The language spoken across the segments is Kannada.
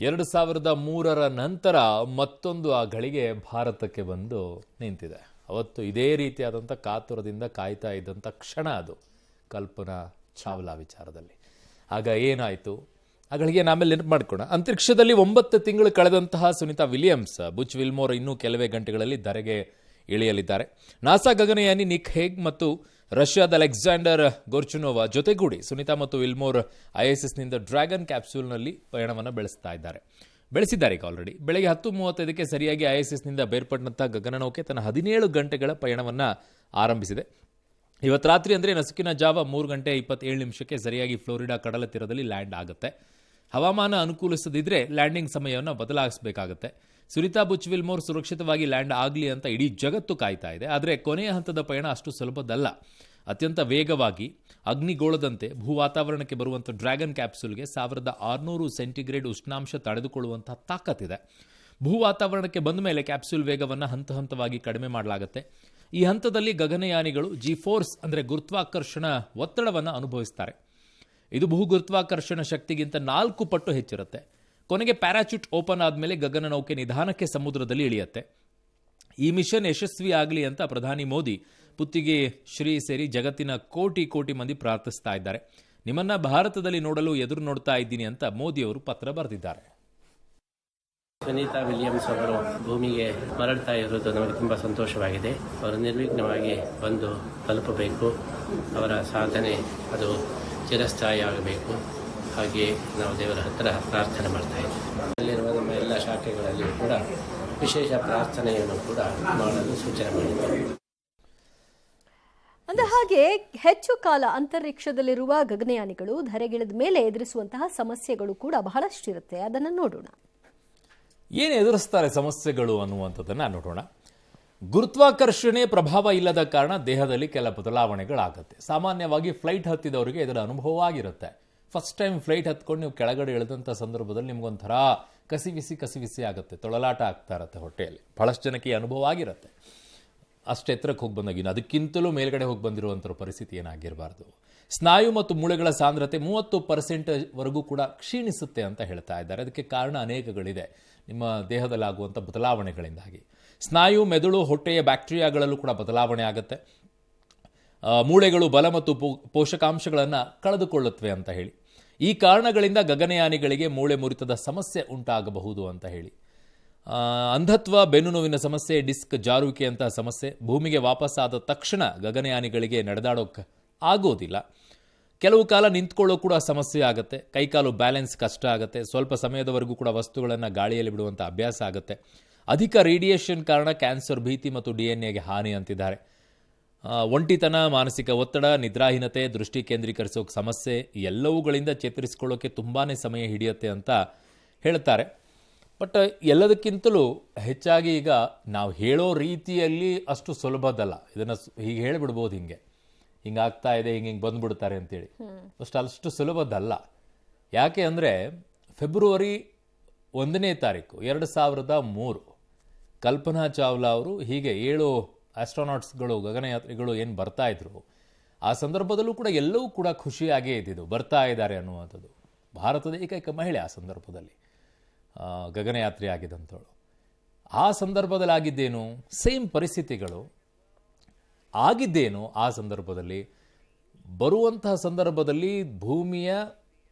2003ರ ನಂತರ ಮತ್ತೊಂದು ಆ ಗಳಿಗೆ ಭಾರತಕ್ಕೆ ಬಂದು ನಿಂತಿದೆ. ಅವತ್ತು ಇದೇ ರೀತಿಯಾದಂಥ ಕಾತುರದಿಂದ ಕಾಯ್ತಾ ಇದ್ದಂಥ ಕ್ಷಣ ಅದು ಕಲ್ಪನಾ ಚಾವ್ಲಾ ವಿಚಾರದಲ್ಲಿ. ಆಗ ಏನಾಯಿತು ಆ ಗಳಿಗೆ ಆಮೇಲೆ ನೆನಪು ಮಾಡ್ಕೋಣ. ಅಂತರಿಕ್ಷದಲ್ಲಿ 9 ತಿಂಗಳು ಕಳೆದಂತಹ ಸುನಿತಾ ವಿಲಿಯಮ್ಸ್ ಬುಚ್ ವಿಲ್ಮೋರ್ ಇನ್ನೂ ಕೆಲವೇ ಗಂಟೆಗಳಲ್ಲಿ ಧರೆಗೆ ಇಳಿಯಲಿದ್ದಾರೆ. ನಾಸಾ ಗಗನಯಾನಿ ನಿಕ್ ಹೇಗ್ ಮತ್ತು ರಷ್ಯಾದ ಅಲೆಕ್ಸಾಂಡರ್ ಗೊರ್ಚುನೋವಾ ಜೊತೆಗೂಡಿ ಸುನಿತಾ ಮತ್ತು ವಿಲ್ಮೋರ್ ISSನಿಂದ ಡ್ರ್ಯಾಗನ್ ಕ್ಯಾಪ್ಸೂಲ್ನಲ್ಲಿ ಪಯಣವನ್ನು ಬೆಳೆಸಿದ್ದಾರೆ ಈಗ ಆಲ್ರೆಡಿ. ಬೆಳಗ್ಗೆ 10:35ಕ್ಕೆ ಸರಿಯಾಗಿ ISSನಿಂದ ಬೇರ್ಪಟ್ಟಂತಹ ಗಗನನೌಕೆ ತನ್ನ 17 ಗಂಟೆಗಳ ಪಯಣವನ್ನು ಆರಂಭಿಸಿದೆ. ಇವತ್ತು ರಾತ್ರಿ ಅಂದರೆ ನಸುಕಿನ ಜಾವ 3:27 ಸರಿಯಾಗಿ ಫ್ಲೋರಿಡಾ ಕಡಲ ತೀರದಲ್ಲಿ ಲ್ಯಾಂಡ್ ಆಗುತ್ತೆ. ಹವಾಮಾನ ಅನುಕೂಲಿಸದಿದ್ರೆ ಲ್ಯಾಂಡಿಂಗ್ ಸಮಯವನ್ನು ಬದಲಾಯಿಸಬೇಕಾಗುತ್ತೆ. ಸುನಿತಾ ಬುಚ್ ವಿಲ್ಮೋರ್ ಸುರಕ್ಷಿತವಾಗಿ ಲ್ಯಾಂಡ್ ಆಗಲಿ ಅಂತ ಇಡೀ ಜಗತ್ತು ಕಾಯ್ತಾ ಇದೆ. ಆದರೆ ಕೊನೆಯ ಹಂತದ ಪಯಣ ಅಷ್ಟು ಸುಲಭದಲ್ಲ. ಅತ್ಯಂತ ವೇಗವಾಗಿ ಅಗ್ನಿಗೋಳದಂತೆ ಭೂ ವಾತಾವರಣಕ್ಕೆ ಬರುವಂಥ ಡ್ರ್ಯಾಗನ್ ಕ್ಯಾಪ್ಸೂಲ್ಗೆ 1600 ಸೆಂಟಿಗ್ರೇಡ್ ಉಷ್ಣಾಂಶ ತಡೆದುಕೊಳ್ಳುವಂಥ ತಾಕತ್ತಿದೆ. ಭೂ ವಾತಾವರಣಕ್ಕೆ ಬಂದ ಮೇಲೆ ಕ್ಯಾಪ್ಸೂಲ್ ವೇಗವನ್ನು ಹಂತ ಹಂತವಾಗಿ ಕಡಿಮೆ ಮಾಡಲಾಗುತ್ತೆ. ಈ ಹಂತದಲ್ಲಿ ಗಗನಯಾನಿಗಳು G-ಫೋರ್ಸ್ ಅಂದರೆ ಗುರುತ್ವಾಕರ್ಷಣ ಒತ್ತಡವನ್ನು ಅನುಭವಿಸ್ತಾರೆ. ಇದು ಭೂ ಗುರುತ್ವಾಕರ್ಷಣ ಶಕ್ತಿಗಿಂತ 4 ಪಟ್ಟು ಹೆಚ್ಚಿರುತ್ತೆ. ಕೊನೆಗೆ ಪ್ಯಾರಾಚೂಟ್ ಓಪನ್ ಆದಮೇಲೆ ಗಗನನೌಕೆ ನಿಧಾನಕ್ಕೆ ಸಮುದ್ರದಲ್ಲಿ ಇಳಿಯುತ್ತೆ. ಈ ಮಿಷನ್ ಯಶಸ್ವಿ ಆಗಲಿ ಅಂತ ಪ್ರಧಾನಿ ಮೋದಿ ಪುತ್ತಿಗೆ ಶ್ರೀ ಸೇರಿ ಜಗತ್ತಿನ ಕೋಟಿ ಮಂದಿ ಪ್ರಾರ್ಥಿಸ್ತಾ ಇದ್ದಾರೆ. ನಿಮ್ಮನ್ನ ಭಾರತದಲ್ಲಿ ನೋಡಲು ಎದುರು ನೋಡ್ತಾ ಇದ್ದೀನಿ ಅಂತ ಮೋದಿ ಅವರು ಪತ್ರ ಬರೆದಿದ್ದಾರೆ. ಸುನೀತಾ ವಿಲಿಯಮ್ಸ್ ಅವರು ಭೂಮಿಗೆ ಮರಳ್ತಾ ಇರುವುದು ನಮಗೆ ತುಂಬ ಸಂತೋಷವಾಗಿದೆ. ಅವರು ನಿರ್ವಿಘ್ನವಾಗಿ ಬಂದು ತಲುಪಬೇಕು. ಅವರ ಸಾಧನೆ ಅದು ಚಿರಸ್ಥಾಯಿ ಆಗಬೇಕು. ಹಾಗೆ ನಾವು ದೇವರ ಹತ್ತಿರ ಪ್ರಾರ್ಥನೆ ಮಾಡ್ತಾ ಇದ್ದೀವಿ. ಅಲ್ಲಿರುವ ನಮ್ಮ ಎಲ್ಲ ಶಾಖೆಗಳಲ್ಲಿಯೂ ಕೂಡ ವಿಶೇಷ ಪ್ರಾರ್ಥನೆಯನ್ನು ಕೂಡ ಮಾಡಲು ಸೂಚನೆ ಮಾಡಿದ್ದೇವೆ. ಅಂದ ಹಾಗೆ ಹೆಚ್ಚು ಕಾಲ ಅಂತರಿಕ್ಷದಲ್ಲಿರುವ ಗಗನಯಾನಿಗಳು ಧರೆಗಿಳಿದ ಮೇಲೆ ಎದುರಿಸುವಂತಹ ಸಮಸ್ಯೆಗಳು ಕೂಡ ಬಹಳಷ್ಟಿರುತ್ತೆ. ಅದನ್ನು ನೋಡೋಣ. ಏನು ಎದುರಿಸ್ತಾರೆ ಸಮಸ್ಯೆಗಳು ಅನ್ನುವಂಥದ್ದನ್ನು ನೋಡೋಣ. ಗುರುತ್ವಾಕರ್ಷಣೆ ಪ್ರಭಾವ ಇಲ್ಲದ ಕಾರಣ ದೇಹದಲ್ಲಿ ಕೆಲ ಬದಲಾವಣೆಗಳಾಗುತ್ತೆ. ಸಾಮಾನ್ಯವಾಗಿ ಫ್ಲೈಟ್ ಹತ್ತಿದವರಿಗೆ ಇದರ ಅನುಭವ ಆಗಿರುತ್ತೆ. ಫಸ್ಟ್ ಟೈಮ್ ಫ್ಲೈಟ್ ಹತ್ಕೊಂಡು ನೀವು ಕೆಳಗಡೆ ಇಳಿದಂಥ ಸಂದರ್ಭದಲ್ಲಿ ನಿಮ್ಗೊಂಥರ ಕಸಿವಿಸಿ ಆಗುತ್ತೆ, ತೊಳಲಾಟ ಆಗ್ತಾ ಇರುತ್ತೆ ಹೊಟ್ಟೆಯಲ್ಲಿ. ಬಹಳಷ್ಟು ಜನಕ್ಕೆ ಈ ಅನುಭವ ಆಗಿರುತ್ತೆ. ಅಷ್ಟು ಎತ್ತರಕ್ಕೆ ಹೋಗಿ ಬಂದಾಗ ಅದಕ್ಕಿಂತಲೂ ಮೇಲ್ಗಡೆ ಹೋಗಿ ಬಂದಿರುವಂಥ ಪರಿಸ್ಥಿತಿ ಏನಾಗಿರಬಾರ್ದು. ಸ್ನಾಯು ಮತ್ತು ಮೂಳೆಗಳ ಸಾಂದ್ರತೆ 30% ಕೂಡ ಕ್ಷೀಣಿಸುತ್ತೆ ಅಂತ ಹೇಳ್ತಾ ಇದ್ದಾರೆ. ಅದಕ್ಕೆ ಕಾರಣ ಅನೇಕಗಳಿದೆ. ನಿಮ್ಮ ದೇಹದಲ್ಲಾಗುವಂಥ ಬದಲಾವಣೆಗಳಿಂದಾಗಿ ಸ್ನಾಯು, ಮೆದುಳು, ಹೊಟ್ಟೆಯ ಬ್ಯಾಕ್ಟೀರಿಯಾಗಳಲ್ಲೂ ಕೂಡ ಬದಲಾವಣೆ ಆಗುತ್ತೆ. ಮೂಳೆಗಳು ಬಲ ಮತ್ತು ಪೋಷಕಾಂಶಗಳನ್ನು ಕಳೆದುಕೊಳ್ಳುತ್ತವೆ ಅಂತ ಹೇಳಿ. ಈ ಕಾರಣಗಳಿಂದ ಗಗನಯಾನಿಗಳಿಗೆ ಮೂಳೆ ಮುರಿತದ ಸಮಸ್ಯೆ ಉಂಟಾಗಬಹುದು ಅಂತ ಹೇಳಿ. ಅಂಧತ್ವ, ಬೆನ್ನು ನೋವಿನ ಸಮಸ್ಯೆ, ಡಿಸ್ಕ್ ಜಾರುವಿಕೆಯಂತಹ ಸಮಸ್ಯೆ. ಭೂಮಿಗೆ ವಾಪಸ್ಸಾದ ತಕ್ಷಣ ಗಗನಯಾನಿಗಳಿಗೆ ನಡೆದಾಡೋಕೆ ಆಗೋದಿಲ್ಲ. ಕೆಲವು ಕಾಲ ನಿಂತ್ಕೊಳ್ಳೋ ಕೂಡ ಸಮಸ್ಯೆ ಆಗುತ್ತೆ. ಕೈಕಾಲು ಬ್ಯಾಲೆನ್ಸ್ ಕಷ್ಟ ಆಗುತ್ತೆ. ಸ್ವಲ್ಪ ಸಮಯದವರೆಗೂ ಕೂಡ ವಸ್ತುಗಳನ್ನು ಗಾಳಿಯಲ್ಲಿ ಬಿಡುವಂಥ ಅಭ್ಯಾಸ ಆಗುತ್ತೆ. ಅಧಿಕ ರೇಡಿಯೇಷನ್ ಕಾರಣ ಕ್ಯಾನ್ಸರ್ ಭೀತಿ ಮತ್ತು DNA ಗೆ ಹಾನಿ ಅಂತಿದ್ದಾರೆ. ಒಂಟಿತನ, ಮಾನಸಿಕ ಒತ್ತಡ, ನಿದ್ರಾಹೀನತೆ, ದೃಷ್ಟಿ ಕೇಂದ್ರೀಕರಿಸೋಕೆ ಸಮಸ್ಯೆ ಎಲ್ಲವುಗಳಿಂದ ಚೇತರಿಸಿಕೊಳ್ಳೋಕೆ ತುಂಬಾ ಸಮಯ ಹಿಡಿಯುತ್ತೆ ಅಂತ ಹೇಳ್ತಾರೆ. ಬಟ್ ಎಲ್ಲದಕ್ಕಿಂತಲೂ ಹೆಚ್ಚಾಗಿ ಈಗ ನಾವು ಹೇಳೋ ರೀತಿಯಲ್ಲಿ ಅಷ್ಟು ಸುಲಭದಲ್ಲ. ಇದನ್ನು ಹೀಗೆ ಹೇಳಿಬಿಡ್ಬೋದು, ಹಿಂಗಾಗ್ತಾ ಇದೆ, ಹಿಂಗೆ ಬಂದ್ಬಿಡ್ತಾರೆ ಅಂತೇಳಿ. ಅಷ್ಟು ಸುಲಭದಲ್ಲ. ಯಾಕೆ ಅಂದರೆ ಫೆಬ್ರವರಿ 1ನೇ ತಾರೀಕು 2003 ಕಲ್ಪನಾ ಚಾವ್ಲಾ ಅವರು ಹೀಗೆ 7 ಆಸ್ಟ್ರೋನಾಟ್ಸ್ಗಳು, ಗಗನಯಾತ್ರಿಗಳು ಏನು ಬರ್ತಾ ಇದ್ರು, ಆ ಸಂದರ್ಭದಲ್ಲೂ ಕೂಡ ಎಲ್ಲವೂ ಕೂಡ ಖುಷಿಯಾಗೇ ಇದ್ದಿದ್ದು, ಬರ್ತಾ ಇದ್ದಾರೆ ಅನ್ನುವಂಥದ್ದು. ಭಾರತದ ಏಕೈಕ ಮಹಿಳೆ ಆ ಸಂದರ್ಭದಲ್ಲಿ ಗಗನಯಾತ್ರಿ ಆಗಿದ್ದಂಥವಳು. ಆ ಸಂದರ್ಭದಲ್ಲಿ ಆಗಿದ್ದೇನು, ಸೇಮ್ ಪರಿಸ್ಥಿತಿಗಳು ಆಗಿದ್ದೇನು. ಆ ಸಂದರ್ಭದಲ್ಲಿ ಬರುವಂತಹ ಸಂದರ್ಭದಲ್ಲಿ ಭೂಮಿಯ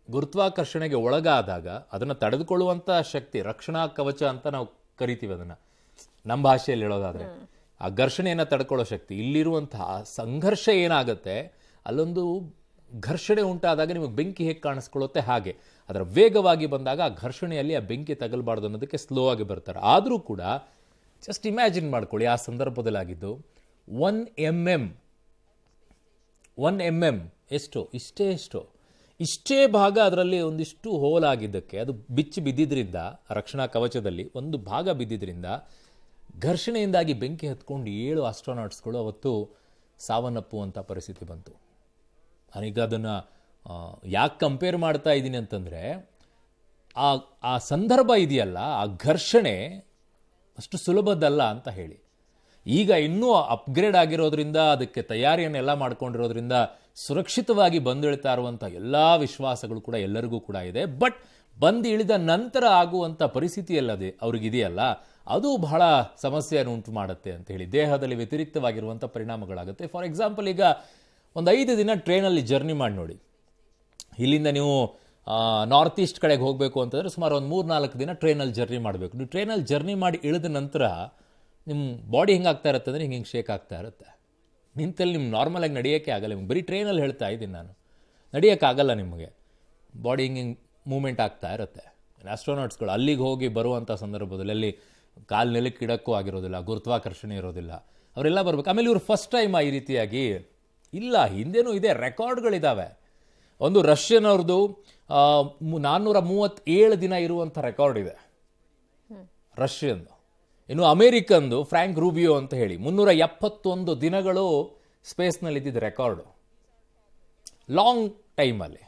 ಗುರುತ್ವಾಕರ್ಷಣೆಗೆ ಒಳಗಾದಾಗ ಅದನ್ನು ತಡೆದುಕೊಳ್ಳುವಂಥ ಶಕ್ತಿ, ರಕ್ಷಣಾ ಕವಚ ಅಂತ ನಾವು ಕರಿತೀವಿ ಅದನ್ನು ನಮ್ಮ ಭಾಷೆಯಲ್ಲಿ ಹೇಳೋದಾದರೆ, ಆ ಘರ್ಷಣೆಯನ್ನು ತಡ್ಕೊಳ್ಳೋ ಶಕ್ತಿ. ಇಲ್ಲಿರುವಂತಹ ಸಂಘರ್ಷ ಏನಾಗುತ್ತೆ, ಅಲ್ಲೊಂದು ಘರ್ಷಣೆ ಉಂಟಾದಾಗ ನಿಮಗೆ ಬೆಂಕಿ ಹೇಗೆ ಕಾಣಿಸ್ಕೊಳ್ಳುತ್ತೆ ಹಾಗೆ ಅದರ ವೇಗವಾಗಿ ಬಂದಾಗ ಆ ಘರ್ಷಣೆಯಲ್ಲಿ ಆ ಬೆಂಕಿ ತಗಲ್ಬಾರ್ದು ಅನ್ನೋದಕ್ಕೆ ಸ್ಲೋ ಆಗಿ ಬರ್ತಾರೆ. ಆದರೂ ಕೂಡ ಜಸ್ಟ್ ಇಮ್ಯಾಜಿನ್ ಮಾಡ್ಕೊಳ್ಳಿ, ಆ ಸಂದರ್ಭದಲ್ಲಿ ಆಗಿದ್ದು 1 mm ಇಷ್ಟೇ ಭಾಗ ಅದರಲ್ಲಿ ಒಂದಿಷ್ಟು ಹೋಲಾಗಿದ್ದಕ್ಕೆ, ಅದು ಬಿಚ್ಚಿ ಬಿದ್ದಿದ್ರಿಂದ, ರಕ್ಷಣಾ ಕವಚದಲ್ಲಿ ಒಂದು ಭಾಗ ಬಿದ್ದಿದ್ರಿಂದ ಘರ್ಷಣೆಯಿಂದಾಗಿ ಬೆಂಕಿ ಹತ್ಕೊಂಡು 7 ಆಸ್ಟ್ರೋನಾಟ್ಸ್ಗಳು ಅವತ್ತು ಸಾವನ್ನಪ್ಪುವಂಥ ಪರಿಸ್ಥಿತಿ ಬಂತು. ನಾನೀಗ ಅದನ್ನು ಯಾಕೆ ಕಂಪೇರ್ ಮಾಡ್ತಾ ಇದ್ದೀನಿ ಅಂತಂದರೆ, ಆ ಸಂದರ್ಭ ಇದೆಯಲ್ಲ, ಆ ಘರ್ಷಣೆ ಅಷ್ಟು ಸುಲಭದಲ್ಲ ಅಂತ ಹೇಳಿ. ಈಗ ಇನ್ನೂ ಅಪ್ಗ್ರೇಡ್ ಆಗಿರೋದ್ರಿಂದ, ಅದಕ್ಕೆ ತಯಾರಿಯನ್ನೆಲ್ಲ ಮಾಡ್ಕೊಂಡಿರೋದ್ರಿಂದ ಸುರಕ್ಷಿತವಾಗಿ ಬಂದಿಳ್ತಾ ಇರುವಂಥ ಎಲ್ಲ ವಿಶ್ವಾಸಗಳು ಕೂಡ ಎಲ್ಲರಿಗೂ ಕೂಡ ಇದೆ. ಬಟ್ ಬಂದು ಇಳಿದ ನಂತರ ಆಗುವಂಥ ಪರಿಸ್ಥಿತಿಯಲ್ಲದೆ ಅವ್ರಿಗಿದೆಯಲ್ಲ, ಅದು ಬಹಳ ಸಮಸ್ಯೆಯನ್ನು ಉಂಟು ಮಾಡುತ್ತೆ ಅಂತ ಹೇಳಿ, ದೇಹದಲ್ಲಿ ವ್ಯತಿರಿಕ್ತವಾಗಿರುವಂಥ ಪರಿಣಾಮಗಳಾಗುತ್ತೆ. ಫಾರ್ ಎಕ್ಸಾಂಪಲ್, ಈಗ ಒಂದು 5 ದಿನ ಟ್ರೈನಲ್ಲಿ ಜರ್ನಿ ಮಾಡಿ ನೋಡಿ. ಇಲ್ಲಿಂದ ನೀವು ನಾರ್ತ್ ಈಸ್ಟ್ ಕಡೆಗೆ ಹೋಗಬೇಕು ಅಂತಂದರೆ ಸುಮಾರು ಒಂದು 3-4 ದಿನ ಟ್ರೈನಲ್ಲಿ ಜರ್ನಿ ಮಾಡಬೇಕು. ನೀವು ಟ್ರೈನಲ್ಲಿ ಜರ್ನಿ ಮಾಡಿ ಇಳಿದ ನಂತರ ನಿಮ್ಮ ಬಾಡಿ ಹೆಂಗಾಗ್ತಾ ಇರುತ್ತೆ ಅಂದರೆ ಹಿಂಗೆ ಶೇಕ್ ಆಗ್ತಾ ಇರುತ್ತೆ. ನಿಂತಲ್ಲಿ ನಿಮ್ಮ ನಾರ್ಮಲಾಗಿ ನಡೆಯೋಕ್ಕೆ ಆಗಲ್ಲ. ನಿಮ್ಗೆ ಬರೀ ಟ್ರೈನಲ್ಲಿ ಹೇಳ್ತಾ ಇದ್ದೀನಿ ನಾನು, ನಡೆಯೋಕ್ಕಾಗಲ್ಲ ನಿಮಗೆ. ಬಾಡಿ ಹಿಂಗೆ ಮೂಮೆಂಟ್ ಆಗ್ತಾ ಇರುತ್ತೆ. ಆಸ್ಟ್ರೋನಾಟ್ಸ್ಗಳು ಅಲ್ಲಿಗೆ ಹೋಗಿ ಬರುವಂಥ ಸಂದರ್ಭದಲ್ಲಿ ಅಲ್ಲಿ ಕಾಲು ನೆಲಕ್ಕೆ ಇಡಕ್ಕೂ ಆಗಿರೋದಿಲ್ಲ, ಗುರುತ್ವಾಕರ್ಷಣೆ ಇರೋದಿಲ್ಲ, ಅವರೆಲ್ಲ ಬರ್ಬೇಕು. ಆಮೇಲೆ ಇವರು ಫಸ್ಟ್ ಟೈಮ್ ಈ ರೀತಿಯಾಗಿ ಇಲ್ಲ, ಹಿಂದೆನೂ ಇದೆ, ರೆಕಾರ್ಡ್ಗಳಿದ್ದಾವೆ. ಒಂದು ರಷ್ಯನ್ ಅವ್ರದ್ದು 437 ದಿನ ಇರುವಂಥ ರೆಕಾರ್ಡ್ ಇದೆ ರಷ್ಯನ್ದು. ಇನ್ನು ಅಮೇರಿಕನ್ದು ಫ್ರ್ಯಾಂಕ್ ರೂಬಿಯೋ ಅಂತ ಹೇಳಿ 371 ದಿನಗಳು ಸ್ಪೇಸ್ನಲ್ಲಿ ಇದ್ದಿದ್ದು ರೆಕಾರ್ಡು, ಲಾಂಗ್ ಟೈಮಲ್ಲಿ.